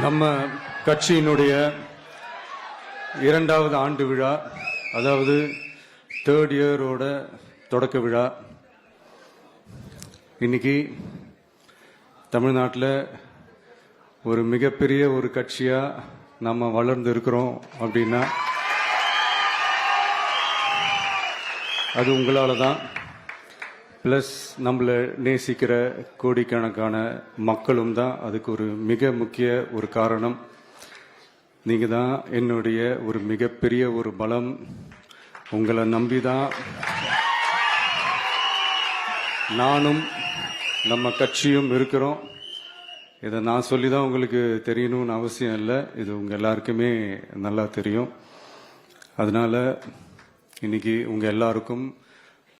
நம்ம கட்சியினுடைய 2வது ஆண்டு விழா, அதாவது 3rd இயரோட தொடக்க விழா இன்னைக்கு தமிழ்நாட்டில் ஒரு மிகப்பெரிய ஒரு கட்சியா நம்ம வளர்ந்து இருக்கிறோம் அப்படின்னா அது உங்களால தான். பிளஸ் நம்மளை நேசிக்கிற கோடிக்கணக்கான மக்களும் தான் அதுக்கு ஒரு மிக முக்கிய ஒரு காரணம். நீங்க தான் என்னுடைய ஒரு மிகப்பெரிய ஒரு பலம். உங்களை நம்பி தான் நானும் நம்ம கட்சியும் இருக்கிறோம். இதை நான் சொல்லி தான் உங்களுக்கு தெரியணும்னு அவசியம் இல்லை, இது உங்க எல்லாருக்குமே நல்லா தெரியும். அதனால இன்னைக்கு உங்க எல்லாருக்கும்